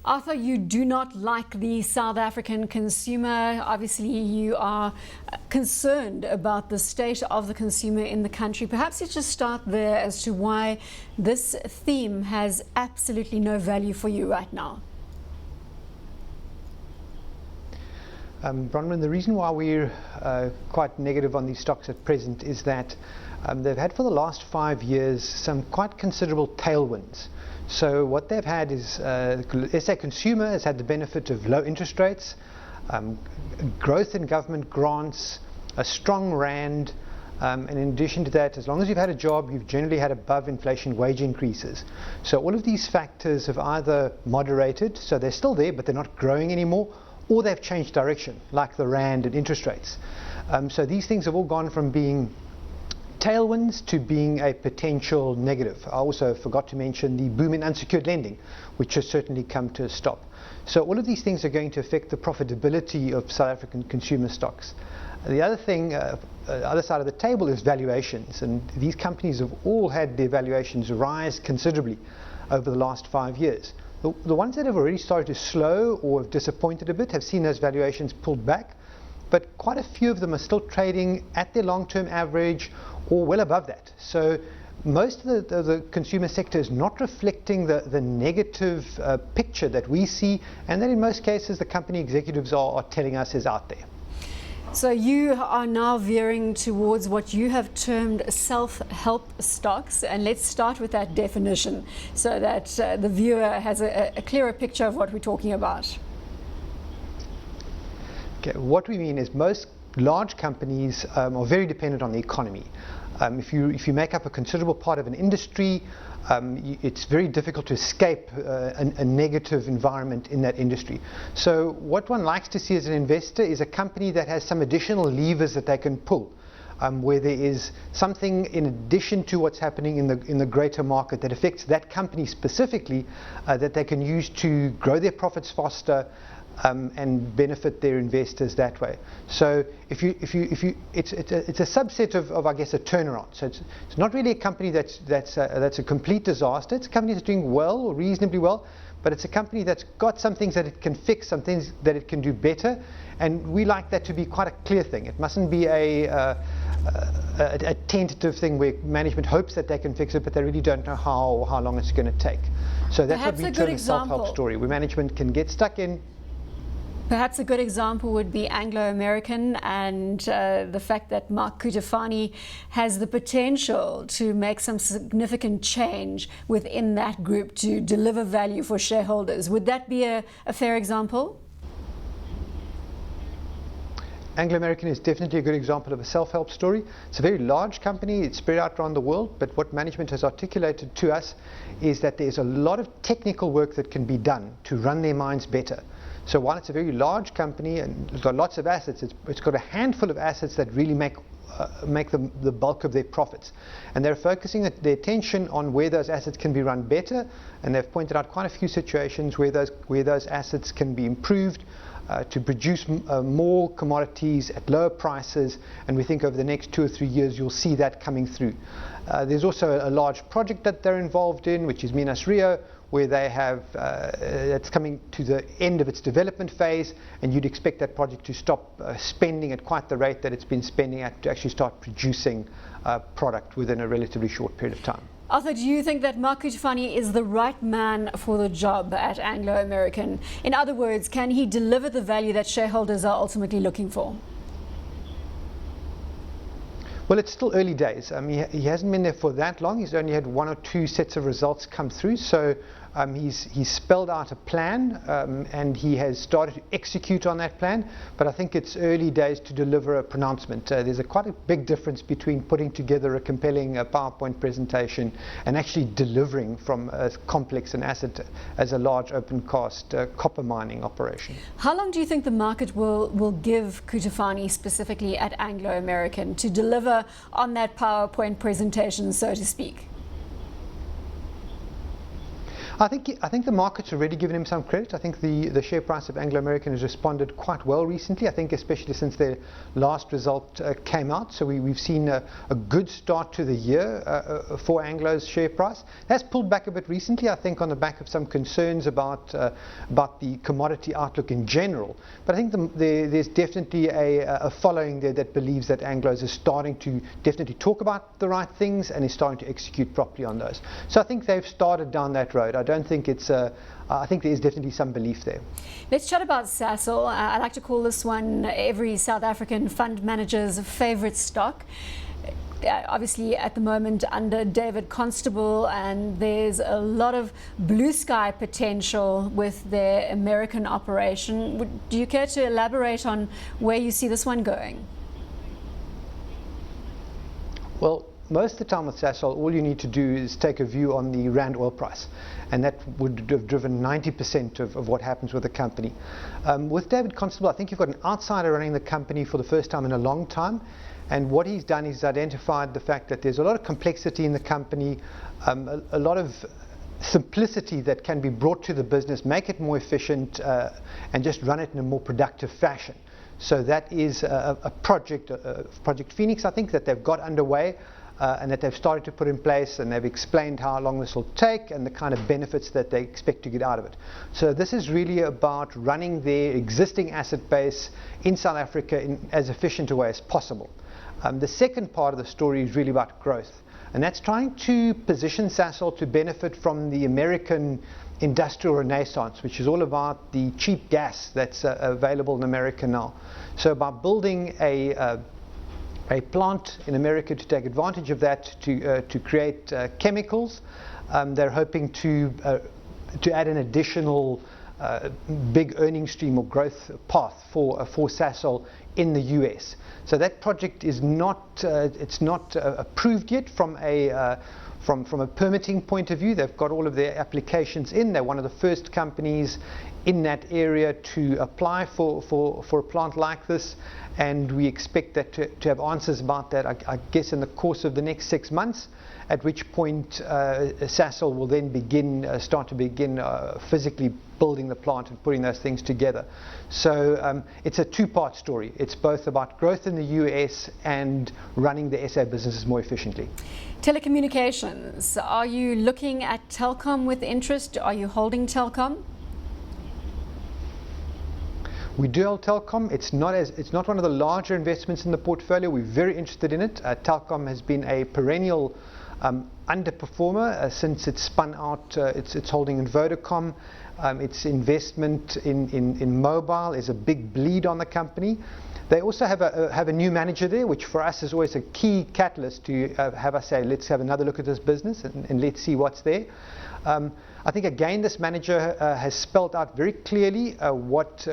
Arthur, you do not like the South African consumer. Obviously, you are concerned about the state of the consumer in the country. Perhaps let's just start there as to why this theme has absolutely no value for you right now. Bronwyn, the reason why we're quite negative on these stocks at present is that they've had for the last 5 years some quite considerable tailwinds. So what they've had is SA Consumer has had the benefit of low interest rates, growth in government grants, a strong rand, and in addition to that, as long as you've had a job, you've generally had above inflation wage increases. So all of these factors have either moderated, so they're still there but they're not growing anymore, or they've changed direction, like the rand and interest rates. So these things have all gone from being tailwinds to being a potential negative. I also forgot to mention the boom in unsecured lending, which has certainly come to a stop. So all of these things are going to affect the profitability of South African consumer stocks. The other thing, the other side of the table is valuations, and these companies have all had their valuations rise considerably over the last 5 years. The ones that have already started to slow or have disappointed a bit have seen those valuations pulled back, but quite a few of them are still trading at their long-term average or well above that. So most of the consumer sector is not reflecting the negative picture that we see, and that in most cases the company executives are telling us is out there. So you are now veering towards what you have termed self-help stocks, and let's start with that definition so that the viewer has a clearer picture of what we're talking about. Okay, what we mean is most large companies are very dependent on the economy. If you make up a considerable part of an industry, it's very difficult to escape a negative environment in that industry. So what one likes to see as an investor is a company that has some additional levers that they can pull, where there is something in addition to what's happening in the greater market that affects that company specifically, that they can use to grow their profits faster, and benefit their investors that way. So it's a subset of I guess a turnaround. So it's not really a company that's a complete disaster. It's a company that's doing well or reasonably well, but it's a company that's got some things that it can fix, some things that it can do better, and we like that to be quite a clear thing. It mustn't be a tentative thing where management hopes that they can fix it, but they really don't know how long it's going to take. So that's Perhaps what we term a self-help story, where management can get stuck in. Perhaps a good example would be Anglo American and the fact that Mark Cutifani has the potential to make some significant change within that group to deliver value for shareholders. Would that be a fair example? Anglo American is definitely a good example of a self-help story. It's a very large company, it's spread out around the world, but what management has articulated to us is that there's a lot of technical work that can be done to run their mines better. So while it's a very large company and it's got lots of assets, it's got a handful of assets that really make the bulk of their profits. And they're focusing their attention on where those assets can be run better, and they've pointed out quite a few situations where those assets can be improved to produce more commodities at lower prices, and we think over the next 2 or 3 years you'll see that coming through. There's also a large project that they're involved in, which is Minas Rio, where they have it's coming to the end of its development phase, and you'd expect that project to stop spending at quite the rate that it's been spending at to actually start producing product within a relatively short period of time. Arthur, do you think that Mark Cutifani is the right man for the job at Anglo American? In other words, can he deliver the value that shareholders are ultimately looking for? Well, it's still early days. He hasn't been there for that long. He's only had 1 or 2 sets of results come through. So he's spelled out a plan, and he has started to execute on that plan. But I think it's early days to deliver a pronouncement. There's quite a big difference between putting together a compelling PowerPoint presentation and actually delivering from as complex an asset as a large open-cast copper mining operation. How long do you think the market will give Cutifani specifically at Anglo American to deliver on that PowerPoint presentation, so to speak? I think the market's already given him some credit. I think the share price of Anglo American has responded quite well recently. I think especially since their last result came out. So we've seen a good start to the year for Anglo's share price. It has pulled back a bit recently, I think, on the back of some concerns about the commodity outlook in general. But I think there's definitely a following there that believes that Anglo's is starting to definitely talk about the right things and is starting to execute properly on those. So I think they've started down that road. I don't think it's I think there is definitely some belief there. Let's chat about Sasol. I like to call this one every South African fund manager's favorite stock. Obviously at the moment under David Constable, and there's a lot of blue sky potential with their American operation. Do you care to elaborate on where you see this one going? Well, most of the time with Sasol, all you need to do is take a view on the Rand oil price, and that would have driven 90% of what happens with the company. With David Constable, I think you've got an outsider running the company for the first time in a long time, and what he's done is identified the fact that there's a lot of complexity in the company, a lot of simplicity that can be brought to the business, make it more efficient, and just run it in a more productive fashion. So that is a project, Project Phoenix, I think, that they've got underway. And that they've started to put in place, and they've explained how long this will take and the kind of benefits that they expect to get out of it. So this is really about running their existing asset base in South Africa in as efficient a way as possible. The second part of the story is really about growth, and that's trying to position Sasol to benefit from the American industrial renaissance, which is all about the cheap gas that's available in America now. So by building a plant in America to take advantage of that to create chemicals. They're hoping to add an additional big earning stream or growth path for Sasol in the US. So that project is not approved yet from a permitting point of view. They've got all of their applications in. They're one of the first companies in that area to apply for a plant like this, and we expect that to have answers about that, I guess, in the course of the next 6 months, at which point Sasol will then start to begin physically building the plant and putting those things together. So it's a two-part story. It's both about growth in the US and running the SA businesses more efficiently. Telecommunications. Are you looking at Telkom with interest? Are you holding Telkom? We do hold Telkom. It's not one of the larger investments in the portfolio. We're very interested in it. Telkom has been a perennial underperformer since it spun out its holding in Vodacom. Its investment in mobile is a big bleed on the company. They also have a new manager there, which for us is always a key catalyst to have us say, let's have another look at this business and let's see what's there. I think again this manager has spelled out very clearly what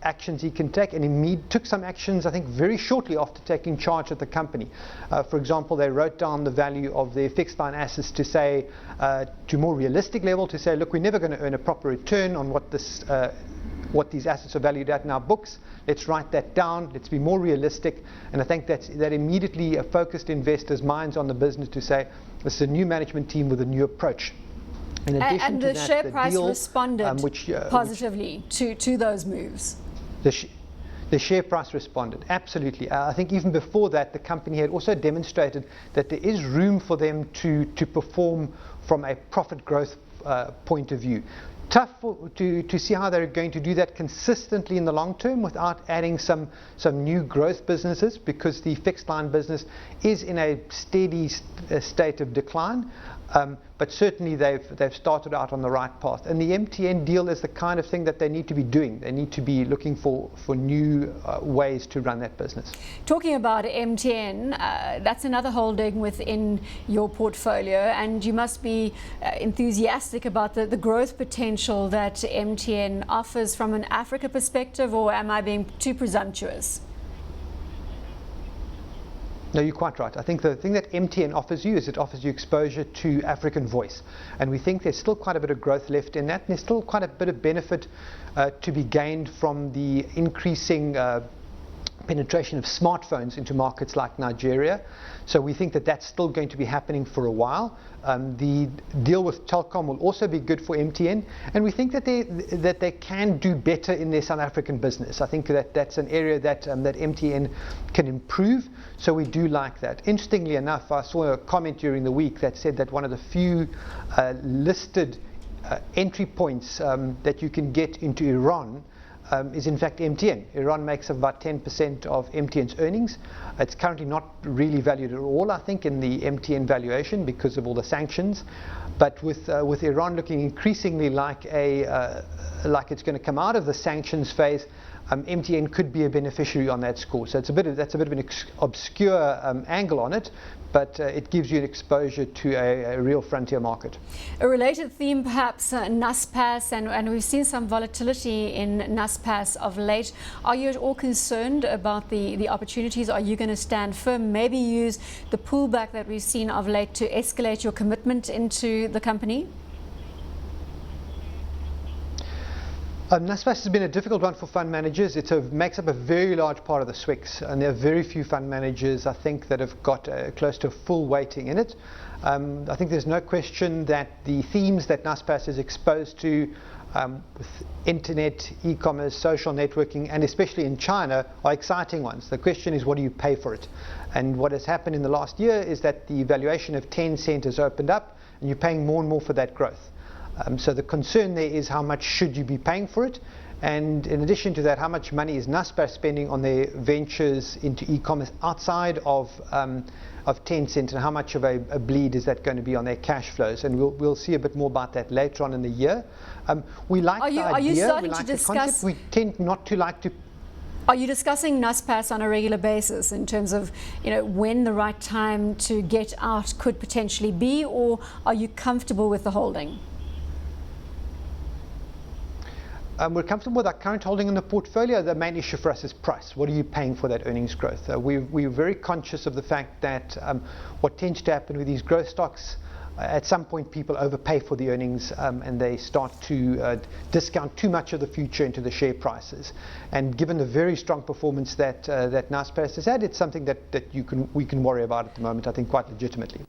actions he can take, and he took some actions I think very shortly after taking charge of the company. For example, they wrote down the value of their fixed line assets to say to more realistic level, to say, look, we're never going to earn a proper return on what these assets are valued at in our books. Let's write that down. Let's be more realistic. And I think that immediately focused investors' minds on the business to say this is a new management team with a new approach. In addition and to the that, share the price deal, responded positively to those moves. The share price responded, absolutely. I think even before that, the company had also demonstrated that there is room for them to perform from a profit growth point of view. Tough to see how they're going to do that consistently in the long term without adding some new growth businesses, because the fixed line business is in a steady state of decline. But certainly they've started out on the right path. And the MTN deal is the kind of thing that they need to be doing. They need to be looking for new ways to run that business. Talking about MTN, that's another holding within your portfolio, and you must be enthusiastic about the growth potential that MTN offers from an Africa perspective, or am I being too presumptuous? No, you're quite right. I think the thing that MTN offers you is it offers you exposure to African voice. And we think there's still quite a bit of growth left in that. And there's still quite a bit of benefit to be gained from the increasing penetration of smartphones into markets like Nigeria. So we think that that's still going to be happening for a while. The deal with Telkom will also be good for MTN, and we think that they can do better in their South African business. I think that that's an area that MTN can improve. So we do like that. Interestingly enough, I saw a comment during the week that said that one of the few listed entry points that you can get into Iran is in fact MTN. Iran makes up about 10% of MTN's earnings. It's currently not really valued at all, I think, in the MTN valuation because of all the sanctions. But with Iran looking increasingly like it's going to come out of the sanctions phase, MTN could be a beneficiary on that score. So that's a bit of an obscure angle on it, but it gives you an exposure to a real frontier market. A related theme, perhaps, Naspers, and we've seen some volatility in Naspers of late. Are you at all concerned about the opportunities? Are you going to stand firm, maybe use the pullback that we've seen of late to escalate your commitment into the company? Naspers has been a difficult one for fund managers. It makes up a very large part of the SWIX, and there are very few fund managers, I think, that have got close to a full weighting in it. I think there's no question that the themes that Naspers is exposed to with internet, e-commerce, social networking, and especially in China, are exciting ones. The question is, what do you pay for it? And what has happened in the last year is that the valuation of Tencent has opened up, and you're paying more and more for that growth. So the concern there is, how much should you be paying for it? And in addition to that, how much money is Naspers spending on their ventures into e-commerce outside of Tencent, and how much of a bleed is that going to be on their cash flows? And we'll see a bit more about that later on in the year. We like the idea, we like the concept. We tend not to like to. Are you discussing Naspers on a regular basis in terms of, when the right time to get out could potentially be, or are you comfortable with the holding? We're comfortable with our current holding in the portfolio. The main issue for us is price. What are you paying for that earnings growth? We're very conscious of the fact that what tends to happen with these growth stocks, at some point people overpay for the earnings and they start to discount too much of the future into the share prices. And given the very strong performance that Naspers has had, it's something that we can worry about at the moment, I think, quite legitimately.